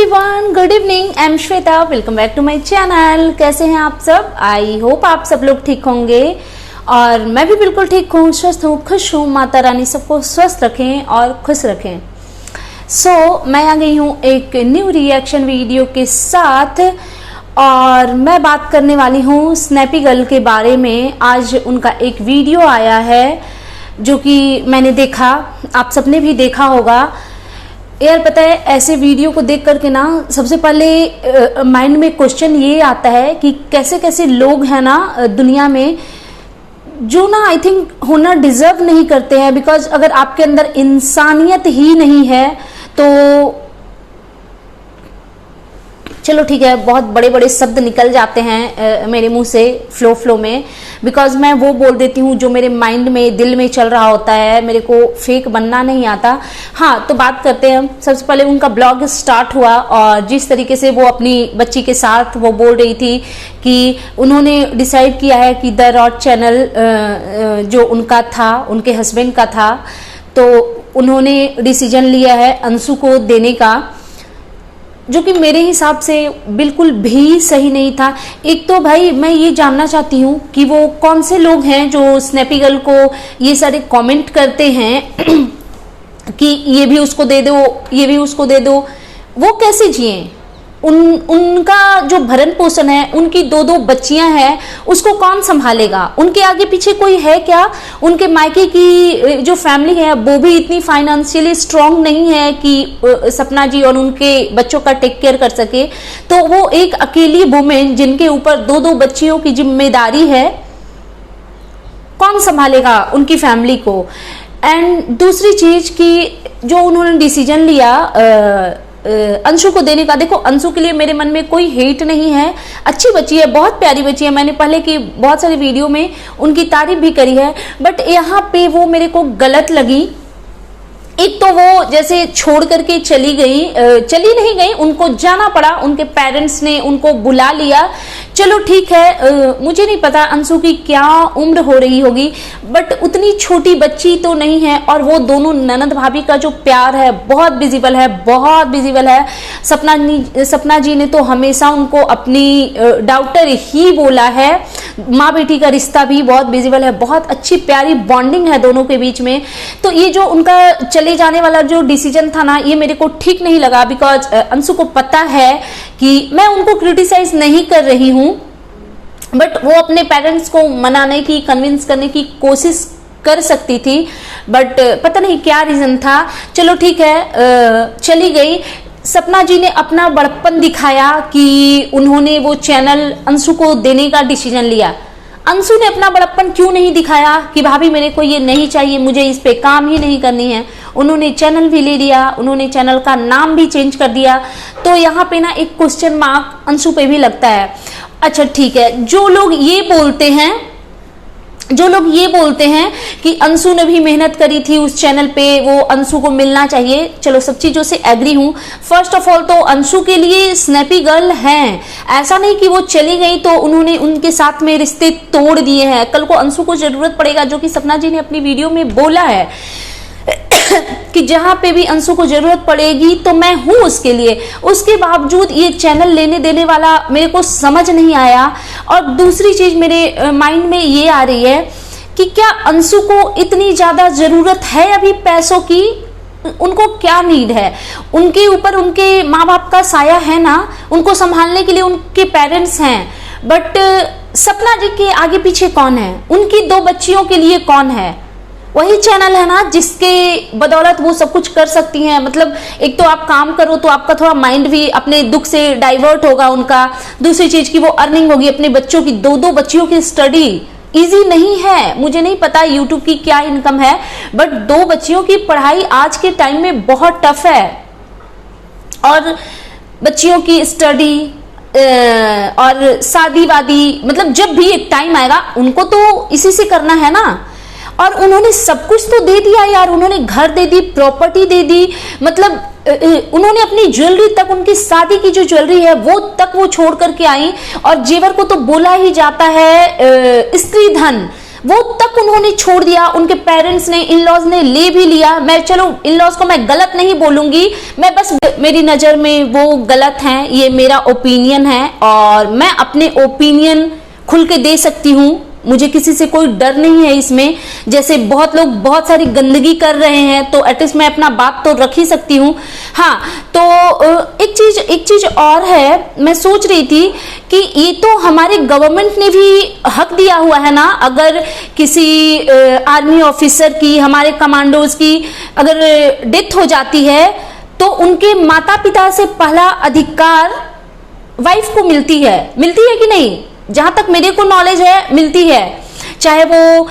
Everyone, good evening. I am Shweta, welcome back to my channel. कैसे हैं आप सब? आई होप आप सब लोग ठीक होंगे और मैं भी बिल्कुल ठीक हूँ, स्वस्थ हूँ, खुश हूँ। माता रानी सबको स्वस्थ रखें और खुश रखें। मैं आ गई हूँ एक न्यू रिएक्शन वीडियो के साथ और मैं बात करने वाली हूँ स्नैपी गर्ल के बारे में। आज उनका एक वीडियो आया है जो कि मैंने देखा, आप सबने भी देखा होगा। यार पता है, ऐसे वीडियो को देख करके ना सबसे पहले माइंड में क्वेश्चन ये आता है कि कैसे कैसे लोग हैं ना दुनिया में जो ना आई थिंक होना डिजर्व नहीं करते हैं। बिकॉज अगर आपके अंदर इंसानियत ही नहीं है तो चलो ठीक है, बहुत बड़े बड़े शब्द निकल जाते हैं मेरे मुंह से फ्लो में। बिकॉज मैं वो बोल देती हूँ जो मेरे माइंड में, दिल में चल रहा होता है। मेरे को फेक बनना नहीं आता। हाँ, तो बात करते हैं। सबसे पहले उनका ब्लॉग स्टार्ट हुआ और जिस तरीके से वो अपनी बच्ची के साथ वो बोल रही थी कि उन्होंने डिसाइड किया है कि द रॉड चैनल जो उनका था, उनके हस्बैंड का था, तो उन्होंने डिसीजन लिया है अंशु को देने का, जो कि मेरे हिसाब से बिल्कुल भी सही नहीं था। एक तो भाई मैं ये जानना चाहती हूँ कि वो कौन से लोग हैं जो स्नैपी गर्ल को ये सारे कमेंट करते हैं कि ये भी उसको दे दो, ये भी उसको दे दो। वो कैसे जिए? उनका जो भरण पोषण है, उनकी दो बच्चियां हैं, उसको कौन संभालेगा? उनके आगे पीछे कोई है क्या? उनके मायके की जो फैमिली है वो भी इतनी फाइनेंशियली स्ट्रांग नहीं है कि सपना जी और उनके बच्चों का टेक केयर कर सके। तो वो एक अकेली वुमेन जिनके ऊपर दो बच्चियों की जिम्मेदारी है, कौन संभालेगा उनकी फैमिली को? एंड दूसरी चीज कि जो उन्होंने डिसीजन लिया अंशु को देने का, देखो अंशु के लिए मेरे मन में कोई हेट नहीं है। अच्छी बच्ची है, बहुत प्यारी बच्ची है। मैंने पहले की बहुत सारी वीडियो में उनकी तारीफ भी करी है, बट यहाँ पे वो मेरे को गलत लगी। एक तो वो जैसे छोड़ करके चली नहीं गई, उनको जाना पड़ा, उनके पेरेंट्स ने उनको बुला लिया। चलो ठीक है, मुझे नहीं पता अंशु की क्या उम्र हो रही होगी, बट उतनी छोटी बच्ची तो नहीं है। और वो दोनों ननद भाभी का जो प्यार है बहुत विजिबल है, बहुत विजिबल है। सपना जी ने तो हमेशा उनको अपनी डॉटर ही बोला है। माँ बेटी का रिश्ता भी बहुत विजिबल है, बहुत अच्छी प्यारी बॉन्डिंग है दोनों के बीच में। तो ये जो उनका चले जाने वाला जो डिसीजन था ना, ये मेरे को ठीक नहीं लगा। बिकॉज अंशु को पता है कि मैं उनको क्रिटिसाइज नहीं कर रही हूँ, बट वो अपने पेरेंट्स को मनाने की, कन्विंस करने की कोशिश कर सकती थी, बट पता नहीं क्या रीजन था। चलो ठीक है, चली गई। सपना जी ने अपना बड़प्पन दिखाया कि उन्होंने वो चैनल अंशु को देने का डिसीजन लिया। अंशु ने अपना बड़प्पन क्यों नहीं दिखाया कि भाभी मेरे को ये नहीं चाहिए, मुझे इस पे काम ही नहीं करनी है। उन्होंने चैनल भी ले लिया, उन्होंने चैनल का नाम भी चेंज कर दिया। तो यहाँ पे ना एक क्वेश्चन मार्क अंशु पे भी लगता है। अच्छा ठीक है, जो लोग ये बोलते हैं कि अंशु ने भी मेहनत करी थी उस चैनल पे, वो अंशु को मिलना चाहिए, चलो सब चीजों से एग्री हूँ। फर्स्ट ऑफ ऑल तो अंशु के लिए स्नैपी गर्ल हैं, ऐसा नहीं कि वो चली गई तो उन्होंने उनके साथ में रिश्ते तोड़ दिए हैं। कल को अंशु को जरूरत पड़ेगा, जो कि सपना जी ने अपनी वीडियो में बोला है कि जहां पे भी अंशु को जरूरत पड़ेगी तो मैं हूं उसके लिए। उसके बावजूद ये चैनल लेने देने वाला मेरे को समझ नहीं आया। और दूसरी चीज मेरे माइंड में ये आ रही है कि क्या अंशु को इतनी ज्यादा जरूरत है अभी पैसों की? उनको क्या नीड है? उनके ऊपर उनके माँ बाप का साया है ना, उनको संभालने के लिए उनके पेरेंट्स हैं। बट सपना जी के आगे पीछे कौन है? उनकी दो बच्चियों के लिए कौन है? वही चैनल है ना जिसके बदौलत वो सब कुछ कर सकती हैं। मतलब एक तो आप काम करो तो आपका थोड़ा माइंड भी अपने दुख से डाइवर्ट होगा उनका। दूसरी चीज की वो अर्निंग होगी। अपने बच्चों की, दो बच्चियों की स्टडी इजी नहीं है। मुझे नहीं पता यूट्यूब की क्या इनकम है, बट दो बच्चियों की पढ़ाई आज के टाइम में बहुत टफ है। और बच्चियों की स्टडी और शादी वादी, मतलब जब भी एक टाइम आएगा उनको तो इसी से करना है ना। और उन्होंने सब कुछ तो दे दिया यार, उन्होंने घर दे दी, प्रॉपर्टी दे दी, मतलब उन्होंने अपनी ज्वेलरी तक, उनकी शादी की जो ज्वेलरी है वो तक वो छोड़ करके आई। और जेवर को तो बोला ही जाता है स्त्री धन, वो तक उन्होंने छोड़ दिया। उनके पेरेंट्स ने, इन लॉज ने ले भी लिया। मैं चलो इन लॉज को मैं गलत नहीं बोलूंगी, मैं बस मेरी नजर में वो गलत हैं, ये मेरा ओपिनियन है और मैं अपने ओपिनियन खुल के दे सकती हूँ, मुझे किसी से कोई डर नहीं है इसमें। जैसे बहुत लोग बहुत सारी गंदगी कर रहे हैं तो एटलीस्ट मैं अपना बात तो रख ही सकती हूँ। हाँ, तो एक चीज और है, मैं सोच रही थी कि ये तो हमारे गवर्नमेंट ने भी हक दिया हुआ है ना, अगर किसी आर्मी ऑफिसर की, हमारे कमांडोज की अगर डेथ हो जाती है तो उनके माता पिता से पहला अधिकार वाइफ को मिलती है कि नहीं? जहां तक मेरे को नॉलेज है मिलती है, चाहे वो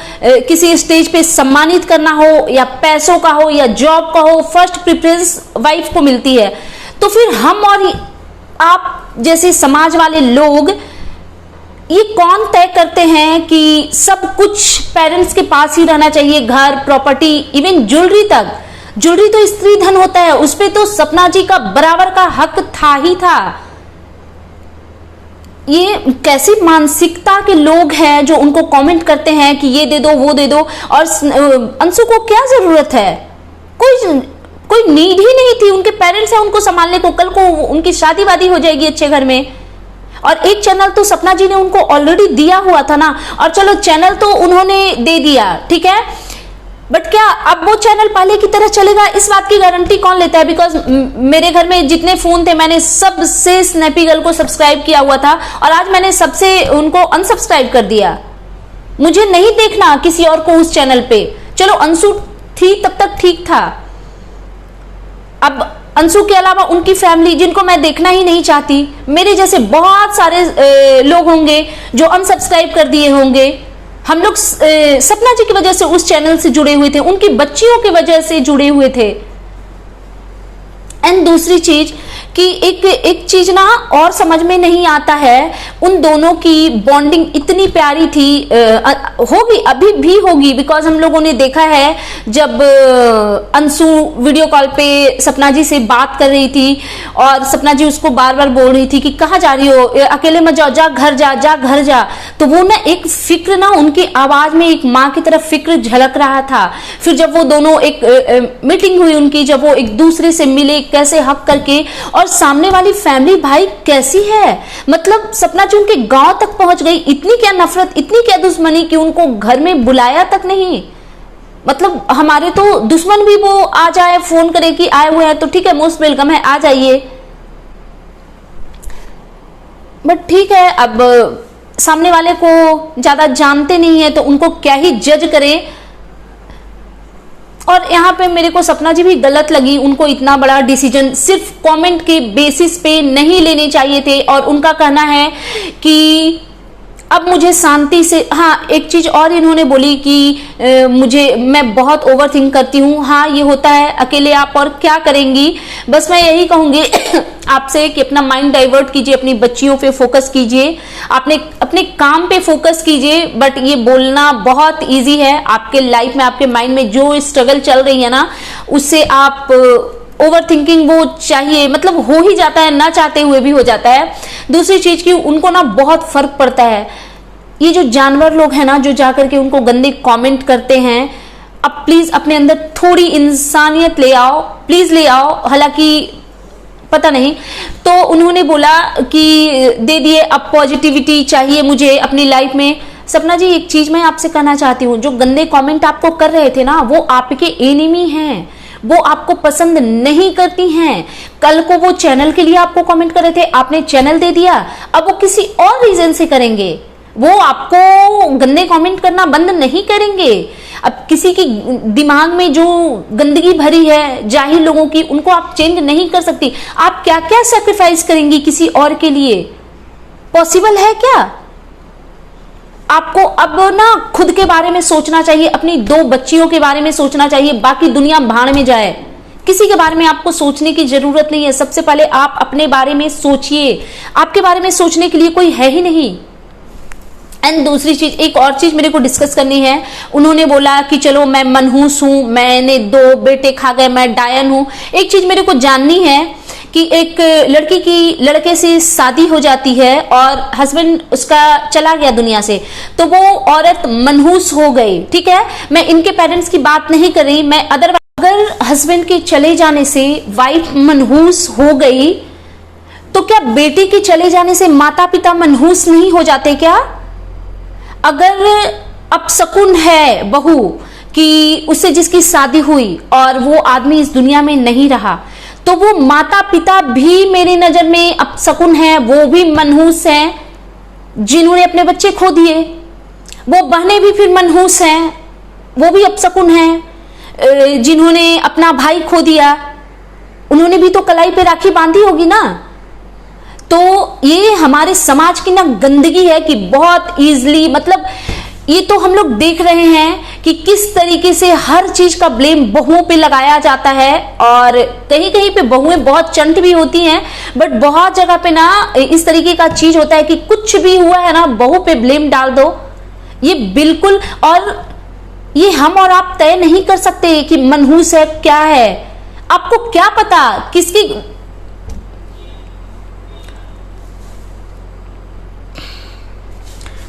किसी स्टेज पे सम्मानित करना हो या पैसों का हो या जॉब का हो, फर्स्ट प्रेफरेंस वाइफ को मिलती है। तो फिर हम और आप जैसे समाज वाले लोग ये कौन तय करते हैं कि सब कुछ पेरेंट्स के पास ही रहना चाहिए, घर, प्रॉपर्टी, इवन ज्वेलरी तक। ज्वेलरी तो स्त्री धन होता है, उस पे तो सपना जी का बराबर का हक था ही था। ये कैसी मानसिकता के लोग हैं जो उनको कमेंट करते हैं कि ये दे दो, वो दे दो। और अंशु को क्या जरूरत है? कोई नीड ही नहीं थी, उनके पेरेंट्स हैं उनको संभालने को, कल को उनकी शादी वादी हो जाएगी अच्छे घर में। और एक चैनल तो सपना जी ने उनको ऑलरेडी दिया हुआ था ना, और चलो चैनल तो उन्होंने दे दिया, ठीक है, बट क्या अब वो चैनल पहले की तरह चलेगा? इस बात की गारंटी कौन लेता है? बिकॉज मेरे घर में जितने फोन थे मैंने सबसे स्नैपी गर्ल को सब्सक्राइब किया हुआ था और आज मैंने सबसे उनको अनसब्सक्राइब कर दिया। मुझे नहीं देखना किसी और को उस चैनल पे। चलो अंशु थी तब तक ठीक था, अब अंशु के अलावा उनकी फैमिली जिनको मैं देखना ही नहीं चाहती, मेरे जैसे बहुत सारे लोग होंगे जो अनसब्सक्राइब कर दिए होंगे। हम लोग सपना जी की वजह से उस चैनल से जुड़े हुए थे, उनकी बच्चियों की वजह से जुड़े हुए थे। एंड दूसरी चीज कि एक चीज ना और समझ में नहीं आता है, उन दोनों की बॉन्डिंग इतनी प्यारी थी, होगी अभी भी होगी, बिकॉज हम लोगों ने देखा है जब अंशु वीडियो कॉल पे सपना जी से बात कर रही थी और सपना जी उसको बार बार बोल रही थी कि कहाँ जा रही हो, अकेले मत जाओ, जा घर जा, जा घर जा। तो वो ना एक फिक्र ना उनकी आवाज में एक माँ की तरफ फिक्र झलक रहा था। फिर जब वो दोनों एक मीटिंग हुई उनकी, जब वो एक दूसरे से मिले कैसे हक करके, और सामने वाली फैमिली भाई कैसी है, मतलब सपना जी उनके गांव तक पहुंच गई। इतनी क्या नफरत, इतनी क्या दुश्मनी कि उनको घर में बुलाया तक नहीं। मतलब हमारे तो दुश्मन भी वो आ जाए, फोन करे कि आए हुए हैं तो ठीक है, मोस्ट वेलकम है, आ जाइए। बट ठीक है, अब सामने वाले को ज्यादा जानते नहीं है तो उनको क्या ही जज करे। और यहाँ पे मेरे को सपना जी भी गलत लगी, उनको इतना बड़ा डिसीजन सिर्फ कमेंट के बेसिस पे नहीं लेने चाहिए थे। और उनका कहना है कि अब मुझे शांति से, हाँ एक चीज और इन्होंने बोली कि मैं बहुत ओवर थिंक करती हूँ। हाँ ये होता है, अकेले आप और क्या करेंगी। बस मैं यही कहूंगी आपसे कि अपना माइंड डाइवर्ट कीजिए, अपनी बच्चियों पे फोकस कीजिए, अपने काम पे फोकस कीजिए। बट ये बोलना बहुत इजी है, आपके लाइफ में, आपके माइंड में जो स्ट्रगल चल रही है ना, उससे आप ओवर थिंकिंग वो चाहिए, मतलब हो ही जाता है, ना चाहते हुए भी हो जाता है। दूसरी चीज की उनको ना बहुत फर्क पड़ता है, ये जो जानवर लोग हैं ना जो जाकर के उनको गंदे कमेंट करते हैं, अब प्लीज अपने अंदर थोड़ी इंसानियत ले आओ, प्लीज ले आओ। हालांकि पता नहीं, तो उन्होंने बोला कि दे दिए, अब पॉजिटिविटी चाहिए मुझे अपनी लाइफ में। सपना जी एक चीज मैं आपसे कहना चाहती हूँ, जो गंदे कमेंट आपको कर रहे थे ना वो आपके एनिमी हैं, वो आपको पसंद नहीं करती हैं। कल को वो चैनल के लिए आपको कमेंट कर रहे थे, आपने चैनल दे दिया, अब वो किसी और रीजन से करेंगे, वो आपको गंदे कमेंट करना बंद नहीं करेंगे। अब किसी की दिमाग में जो गंदगी भरी है जाहिल लोगों की, उनको आप चेंज नहीं कर सकती। आप क्या क्या सैक्रिफाइस करेंगी किसी और के लिए? पॉसिबल है क्या? आपको अब ना खुद के बारे में सोचना चाहिए, अपनी 2 बच्चियों के बारे में सोचना चाहिए, बाकी दुनिया भाड़ में जाए, किसी के बारे में आपको सोचने की जरूरत नहीं है। सबसे पहले आप अपने बारे में सोचिए, आपके बारे में सोचने के लिए कोई है ही नहीं। एंड दूसरी चीज, एक और चीज मेरे को डिस्कस करनी है। उन्होंने बोला कि चलो मैं मनहूस हूं, मैंने 2 बेटे खा गए, मैं डायन हूं। एक चीज मेरे को जाननी है कि एक लड़की की लड़के से शादी हो जाती है और हस्बैंड उसका चला गया दुनिया से, तो वो औरत मनहूस हो गई। ठीक है, मैं इनके पेरेंट्स की बात नहीं कर रही, मैं अगर हस्बैंड के चले जाने से वाइफ मनहूस हो गई, तो क्या बेटी के चले जाने से माता पिता मनहूस नहीं हो जाते क्या? अगर अपशकुन है बहू कि उससे जिसकी शादी हुई और वो आदमी इस दुनिया में नहीं रहा, तो वो माता पिता भी मेरी नजर में अपशकुन है, वो भी मनहूस हैं, जिन्होंने अपने बच्चे खो दिए। वो बहनें भी फिर मनहूस हैं, वो भी अपशकुन हैं, जिन्होंने अपना भाई खो दिया, उन्होंने भी तो कलाई पे राखी बांधी होगी ना। तो ये हमारे समाज की ना गंदगी है कि बहुत इजीली, मतलब ये तो हम लोग देख रहे हैं कि किस तरीके से हर चीज का ब्लेम बहुओं पे लगाया जाता है। और कहीं कहीं पे बहुएं बहुत चंट भी होती हैं, बट बहुत जगह पे ना इस तरीके का चीज होता है कि कुछ भी हुआ है ना बहू पे ब्लेम डाल दो। ये बिल्कुल, और ये हम और आप तय नहीं कर सकते कि मनहूस है क्या है। आपको क्या पता किसकी,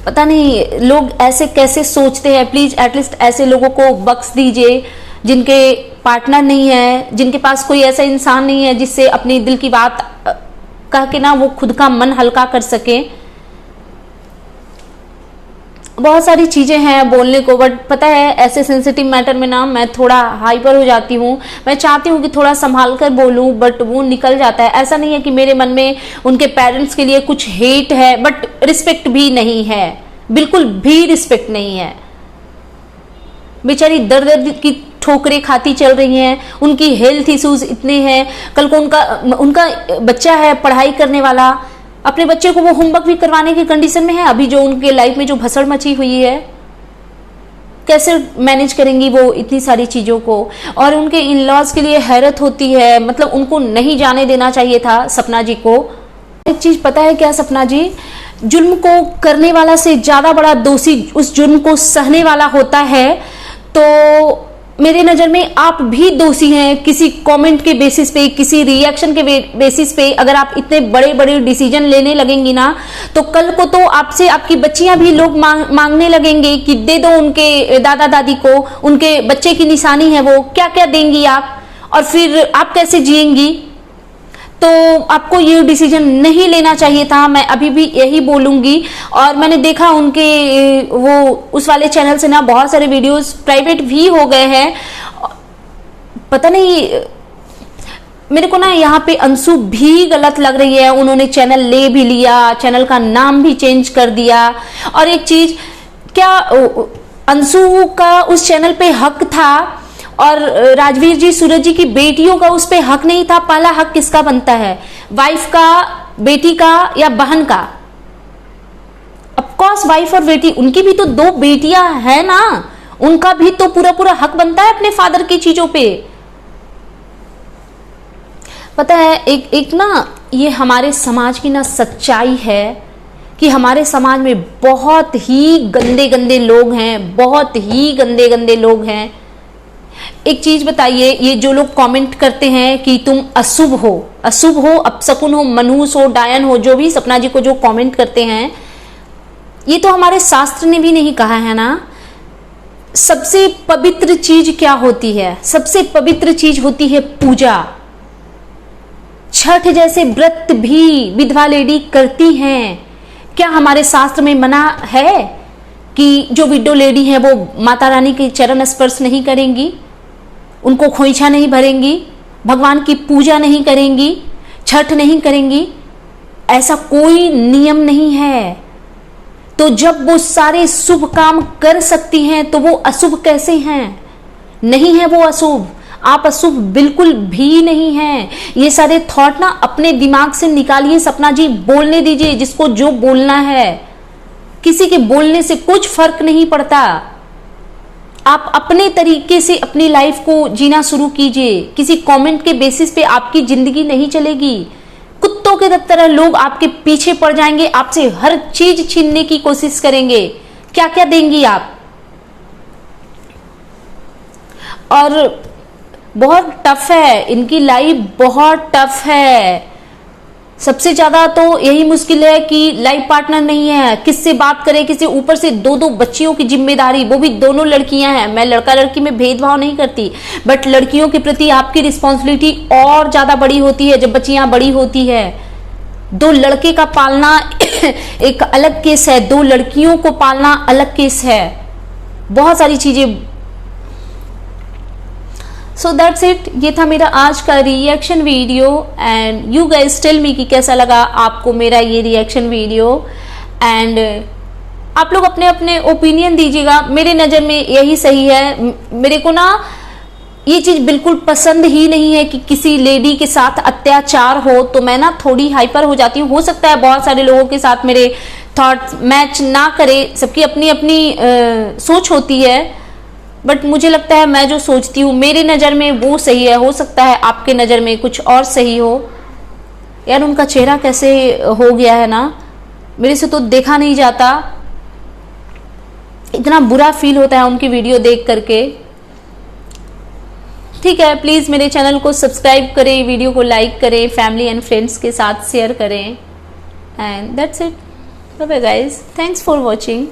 पता नहीं लोग ऐसे कैसे सोचते हैं। प्लीज एटलीस्ट ऐसे लोगों को बख्श दीजिए जिनके पार्टनर नहीं है, जिनके पास कोई ऐसा इंसान नहीं है जिससे अपनी दिल की बात कह के ना वो खुद का मन हल्का कर सके। बहुत सारी चीजें हैं बोलने को, बट पता है ऐसे सेंसिटिव मैटर में ना मैं थोड़ा हाइपर हो जाती हूँ। मैं चाहती हूँ कि थोड़ा संभाल कर बोलूँ, बट वो निकल जाता है। ऐसा नहीं है कि मेरे मन में उनके पेरेंट्स के लिए कुछ हेट है, बट रिस्पेक्ट भी नहीं है, बिल्कुल भी रिस्पेक्ट नहीं है। बेचारी दर्द दर्द की ठोकरें खाती चल रही हैं, उनकी हेल्थ इश्यूज इतने हैं। कल को उनका बच्चा है पढ़ाई करने वाला, अपने बच्चे को वो होमवर्क भी करवाने की कंडीशन में है। अभी जो उनके लाइफ में जो भसड़ मची हुई है, कैसे मैनेज करेंगी वो इतनी सारी चीजों को। और उनके इन लॉज के लिए हैरत होती है, मतलब उनको नहीं जाने देना चाहिए था सपना जी को। एक चीज पता है क्या सपना जी, जुल्म को करने वाला से ज्यादा बड़ा दोषी उस जुल्म को सहने वाला होता है। तो मेरे नजर में आप भी दोषी हैं। किसी कमेंट के बेसिस पे, किसी रिएक्शन के बेसिस पे अगर आप इतने बड़े बड़े डिसीजन लेने लगेंगी ना, तो कल को तो आपसे आपकी बच्चियां भी लोग मांगने लगेंगे कि दे दो उनके दादा दादी को, उनके बच्चे की निशानी है वो, क्या क्या देंगी आप, और फिर आप कैसे जिएंगी। तो आपको ये डिसीजन नहीं लेना चाहिए था, मैं अभी भी यही बोलूंगी। और मैंने देखा उनके वो उस वाले चैनल से ना बहुत सारे वीडियोस प्राइवेट भी हो गए हैं। पता नहीं, मेरे को ना यहाँ पे अंशु भी गलत लग रही है। उन्होंने चैनल ले भी लिया, चैनल का नाम भी चेंज कर दिया। और एक चीज, क्या अंशु का उस चैनल पे हक था और राजवीर जी, सूरज जी की बेटियों का उस पे हक नहीं था? पहला हक किसका बनता है, वाइफ का, बेटी का या बहन का? ऑफकोर्स वाइफ और बेटी, उनकी भी तो दो बेटियां हैं ना, उनका भी तो पूरा पूरा हक बनता है अपने फादर की चीजों पे। पता है एक ना ये हमारे समाज की ना सच्चाई है कि हमारे समाज में बहुत ही गंदे गंदे लोग हैं, बहुत ही गंदे गंदे लोग हैं। एक चीज बताइए, ये जो लोग कमेंट करते हैं कि तुम अशुभ हो, अशुभ हो, अपशकुन हो, मनहूस हो, डायन हो, जो भी सपना जी को जो कमेंट करते हैं, ये तो हमारे शास्त्र ने भी नहीं कहा है ना। सबसे पवित्र चीज क्या होती है? सबसे पवित्र चीज होती है पूजा। छठ जैसे व्रत भी विधवा लेडी करती हैं। क्या हमारे शास्त्र में मना है कि जो विडो लेडी है वो माता रानी के चरण स्पर्श नहीं करेंगी, उनको खोइछा नहीं भरेंगी, भगवान की पूजा नहीं करेंगी, छठ नहीं करेंगी? ऐसा कोई नियम नहीं है। तो जब वो सारे शुभ काम कर सकती हैं तो वो अशुभ कैसे हैं? नहीं है वो अशुभ, आप अशुभ बिल्कुल भी नहीं हैं। ये सारे थॉट ना अपने दिमाग से निकालिए सपना जी, बोलने दीजिए जिसको जो बोलना है। किसी के बोलने से कुछ फर्क नहीं पड़ता। आप अपने तरीके से अपनी लाइफ को जीना शुरू कीजिए। किसी कमेंट के बेसिस पे आपकी जिंदगी नहीं चलेगी। कुत्तों के तरह लोग आपके पीछे पड़ जाएंगे, आपसे हर चीज छीनने की कोशिश करेंगे। क्या क्या देंगी आप? और बहुत टफ है, इनकी लाइफ बहुत टफ है। सबसे ज्यादा तो यही मुश्किल है कि लाइफ पार्टनर नहीं है, किससे बात करें, किसी ऊपर से दो बच्चियों की जिम्मेदारी, वो भी दोनों लड़कियां हैं। मैं लड़का लड़की में भेदभाव नहीं करती, बट लड़कियों के प्रति आपकी रिस्पॉन्सिबिलिटी और ज्यादा बड़ी होती है जब बच्चियां बड़ी होती है। 2 लड़के का पालना एक अलग केस है, 2 लड़कियों को पालना अलग केस है, बहुत सारी चीजें। सो दैट्स इट, ये था मेरा आज का reaction video and you guys tell me कि कैसा लगा आपको मेरा ये रिएक्शन वीडियो। एंड आप लोग अपने अपने ओपिनियन दीजिएगा। मेरे नज़र में यही सही है। मेरे को ना ये चीज़ बिल्कुल पसंद ही नहीं है कि किसी लेडी के साथ अत्याचार हो, तो मैं ना थोड़ी हाइपर हो जाती हूँ। हो सकता है बहुत सारे लोगों के साथ मेरे थॉट्स मैच ना करे, सबकी अपनी अपनी सोच होती है, बट मुझे लगता है मैं जो सोचती हूँ मेरी नज़र में वो सही है। हो सकता है आपके नज़र में कुछ और सही हो। यार उनका चेहरा कैसे हो गया है ना, मेरे से तो देखा नहीं जाता, इतना बुरा फील होता है उनकी वीडियो देख करके। ठीक है, प्लीज़ मेरे चैनल को सब्सक्राइब करें, वीडियो को लाइक करें, फैमिली एंड फ्रेंड्स के साथ शेयर करें। And that's it, bye bye guys, thanks for watching.